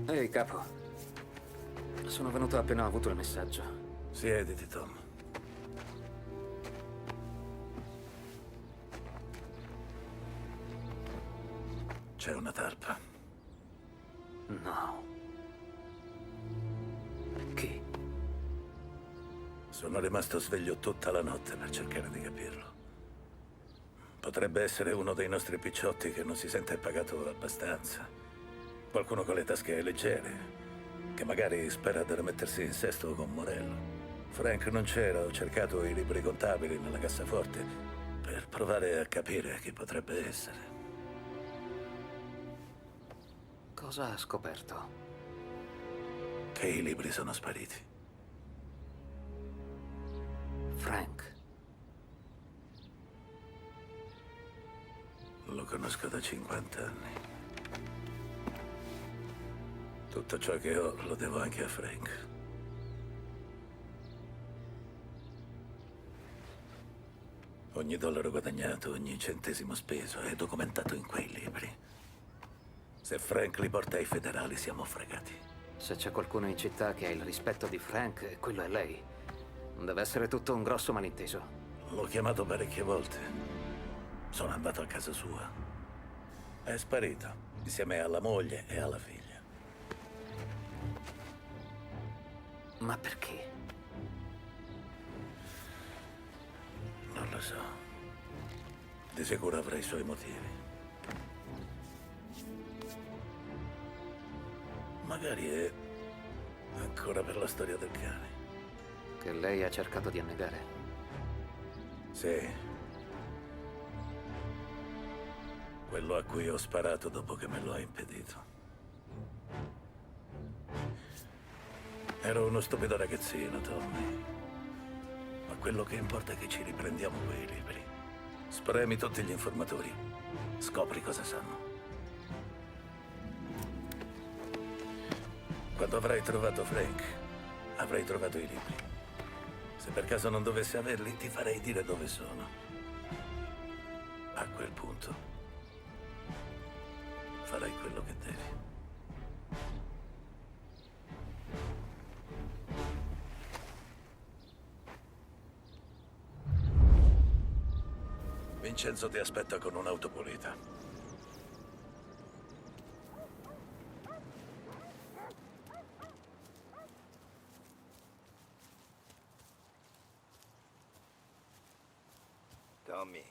Ehi, capo. Sono venuto appena ho avuto il messaggio. Siediti, Tom. C'è una talpa. No. Chi? Sono rimasto sveglio tutta la notte per cercare di capirlo. Potrebbe essere uno dei nostri picciotti che non si sente pagato abbastanza. Qualcuno con le tasche leggere, che magari spera di rimettersi in sesto con Morello. Frank non c'era, ho cercato i libri contabili nella cassaforte per provare a capire chi potrebbe essere. Cosa ha scoperto? Che i libri sono spariti. Frank. Lo conosco da 50 anni. Tutto ciò che ho lo devo anche a Frank. Ogni dollaro guadagnato, ogni centesimo speso è documentato in quei libri. Se Frank li porta ai federali siamo fregati. Se c'è qualcuno in città che ha il rispetto di Frank, quello è lei. Deve essere tutto un grosso malinteso. L'ho chiamato parecchie volte. Sono andato a casa sua. È sparito, insieme alla moglie e alla figlia. Ma perché? Non lo so. Di sicuro avrà i suoi motivi. Magari è ancora per la storia del cane. Che lei ha cercato di annegare. Sì. Quello a cui ho sparato dopo che me lo ha impedito. Ero uno stupido ragazzino, Tommy. Ma quello che importa è che ci riprendiamo quei libri. Spremi tutti gli informatori. Scopri cosa sanno. Quando avrai trovato Frank, avrai trovato i libri. Se per caso non dovessi averli, ti farei dire dove sono. A quel punto, farai quello che devi. Vincenzo ti aspetta con un'auto pulita. Tommy.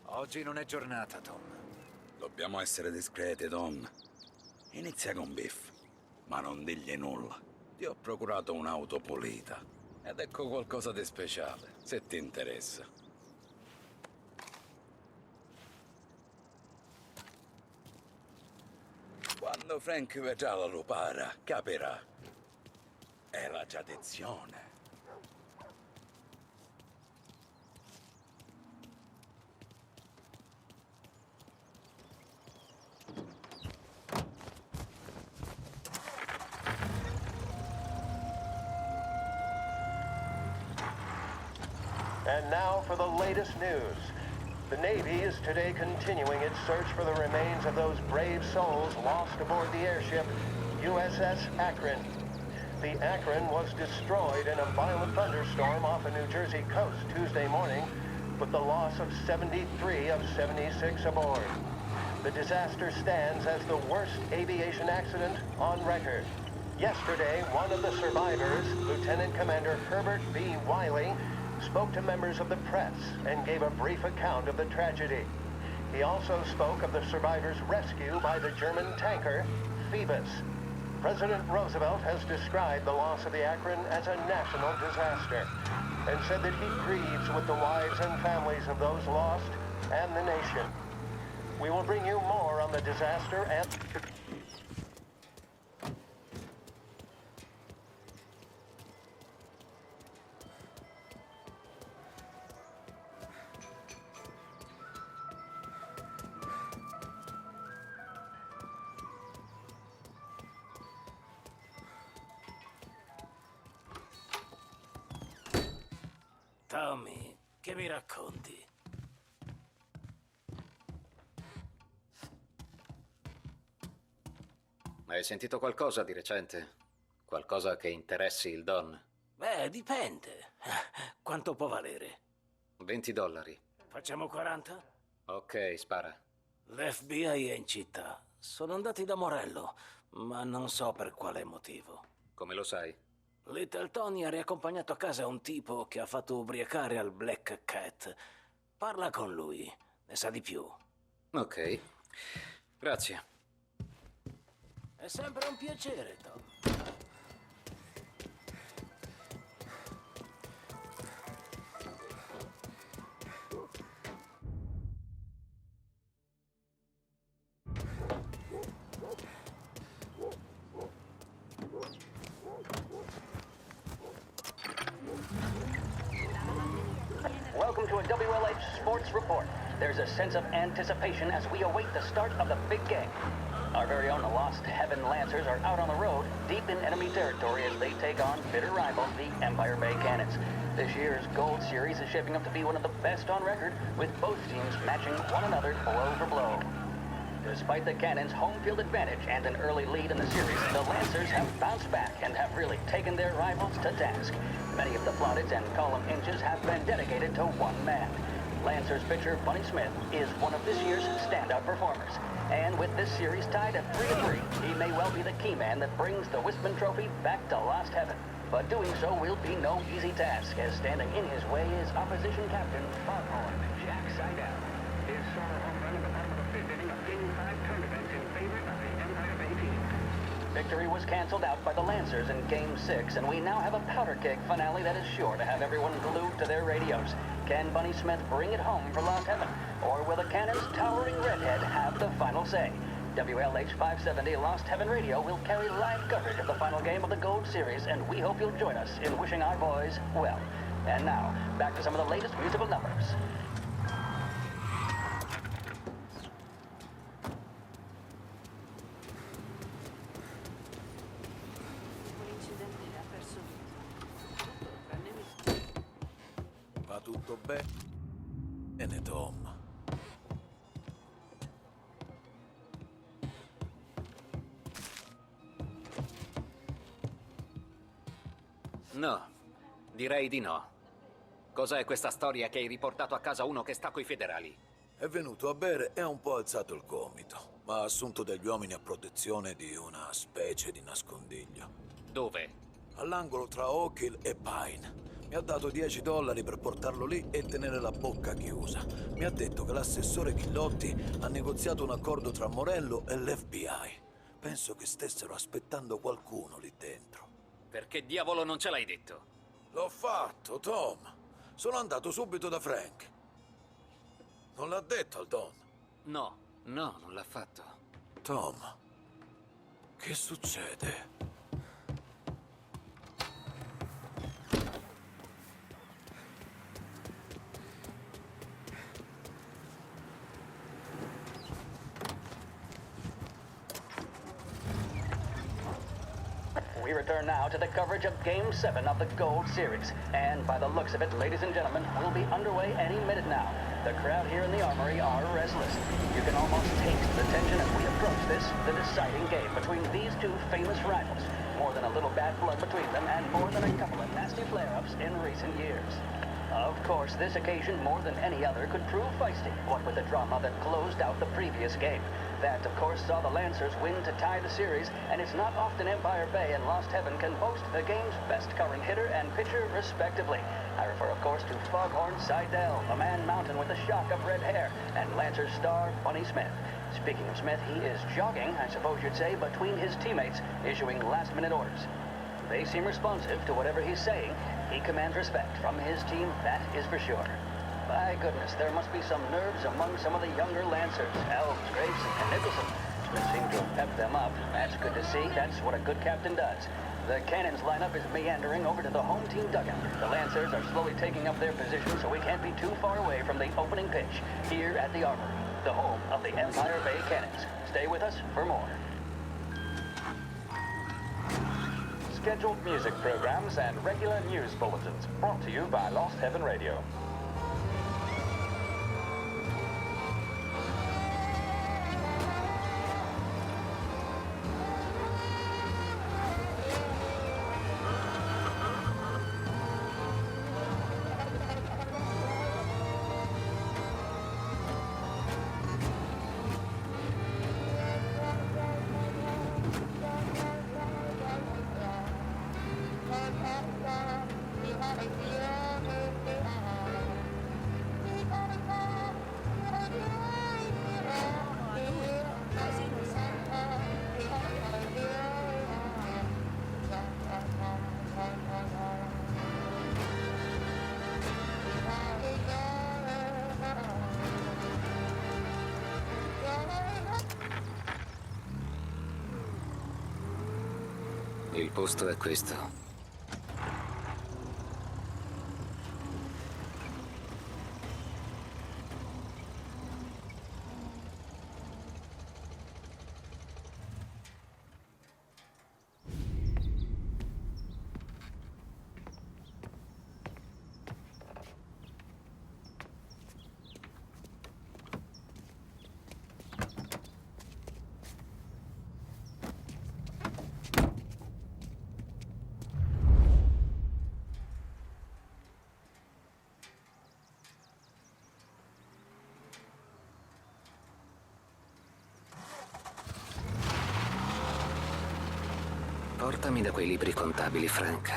Oggi non è giornata, Tom. Dobbiamo essere discreti, Don. Inizia con Biff, ma non digli nulla. Ti ho procurato un'auto pulita. Ed ecco qualcosa di speciale, se ti interessa. Quando Frank vedrà la lupara, capirà. È la tradizione. And now for the latest news. The Navy is today continuing its search for the remains of those brave souls lost aboard the airship USS Akron. The Akron was destroyed in a violent thunderstorm off the New Jersey coast Tuesday morning, with the loss of 73 of 76 aboard. The disaster stands as the worst aviation accident on record. Yesterday, one of the survivors, Lieutenant Commander Herbert B. Wiley, spoke to members of the press and gave a brief account of the tragedy. He also spoke of the survivors' rescue by the German tanker, Phoebus. President Roosevelt has described the loss of the Akron as a national disaster and said that he grieves with the wives and families of those lost and the nation. We will bring you more on the disaster and... Tommy, che mi racconti? Hai sentito qualcosa di recente? Qualcosa che interessi il Don? Beh, dipende. Quanto può valere? $20. Facciamo 40? Ok, spara. L'FBI è in città. Sono andati da Morello, ma non so per quale motivo. Come lo sai? Little Tony ha riaccompagnato a casa un tipo che ha fatto ubriacare al Black Cat. Parla con lui, ne sa di più. Ok, grazie. È sempre un piacere, Tom. Welcome to a WLH Sports Report. There's a sense of anticipation as we await the start of the big game. Our very own Lost Heaven Lancers are out on the road, deep in enemy territory as they take on bitter rivals, the Empire Bay Cannons. This year's Gold Series is shaping up to be one of the best on record, with both teams matching one another blow for blow. Despite the Cannons' home field advantage and an early lead in the series, the Lancers have bounced back and have really taken their rivals to task. Many of the plaudits and column inches have been dedicated to one man. Lancers pitcher Bunny Smith is one of this year's standout performers. And with this series tied at 3-3, he may well be the key man that brings the Wispman Trophy back to Lost Heaven. But doing so will be no easy task, as standing in his way is opposition captain Foghorn Jack Seidel. His solo home run in the bottom of the fifth inning of Game 5 tournament in favor of the Empire Bay team. Victory was canceled out by the Lancers in Game 6, and we now have a powder keg finale that is sure to have everyone glued to their radios. Can Bunny Smith bring it home for Lost Heaven? Or will the Cannon's towering redhead have the final say? WLH 570 Lost Heaven Radio will carry live coverage of the final game of the Gold Series, and we hope you'll join us in wishing our boys well. And now, back to some of the latest musical numbers. Va tutto bene, Tom. No, direi di no. Cos'è questa storia che hai riportato a casa uno che sta coi federali? È venuto a bere e ha un po' alzato il gomito, ma ha assunto degli uomini a protezione di una specie di nascondiglio. Dove? All'angolo tra Oak Hill e Pine. Mi ha dato $10 per portarlo lì e tenere la bocca chiusa. Mi ha detto che l'assessore Ghilotti ha negoziato un accordo tra Morello e l'FBI. Penso che stessero aspettando qualcuno lì dentro. Perché diavolo non ce l'hai detto? L'ho fatto, Tom. Sono andato subito da Frank. Non l'ha detto al Don. No, non l'ha fatto. Tom, che succede? We return now to the coverage of Game 7 of the Gold Series. And by the looks of it, ladies and gentlemen, we'll be underway any minute now. The crowd here in the Armory are restless. You can almost taste the tension as we approach this, the deciding game between these two famous rivals. More than a little bad blood between them, and more than a couple of nasty flare-ups in recent years. Of course, this occasion, more than any other, could prove feisty, what with the drama that closed out the previous game. That, of course, saw the Lancers win to tie the series, and it's not often Empire Bay and Lost Heaven can boast the game's best current hitter and pitcher, respectively. I refer, of course, to Foghorn Seidel, a man mountain with a shock of red hair, and Lancers star Bunny Smith. Speaking of Smith, he is jogging, I suppose you'd say, between his teammates, issuing last-minute orders. They seem responsive to whatever he's saying. He commands respect from his team, that is for sure. By goodness, there must be some nerves among some of the younger Lancers. Elves, Graves, and Nicholson. Smith seemed to have pepped them up. That's good to see. That's what a good captain does. The Cannons lineup is meandering over to the home team dugout. The Lancers are slowly taking up their position, so we can't be too far away from the opening pitch here at the Armory, the home of the Empire Bay Cannons. Stay with us for more. scheduled music programs and regular news bulletins, brought to you by Lost Heaven Radio. Il posto è questo. Portami da quei libri contabili, Frank.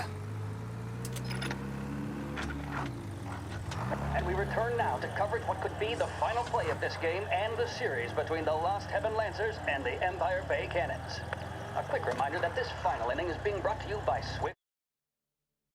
And we return now to coverage what could be the final play of this game and the series between the Lost Heaven Lancers and the Empire Bay Cannons. A quick reminder that this final inning is being brought to you by Swift.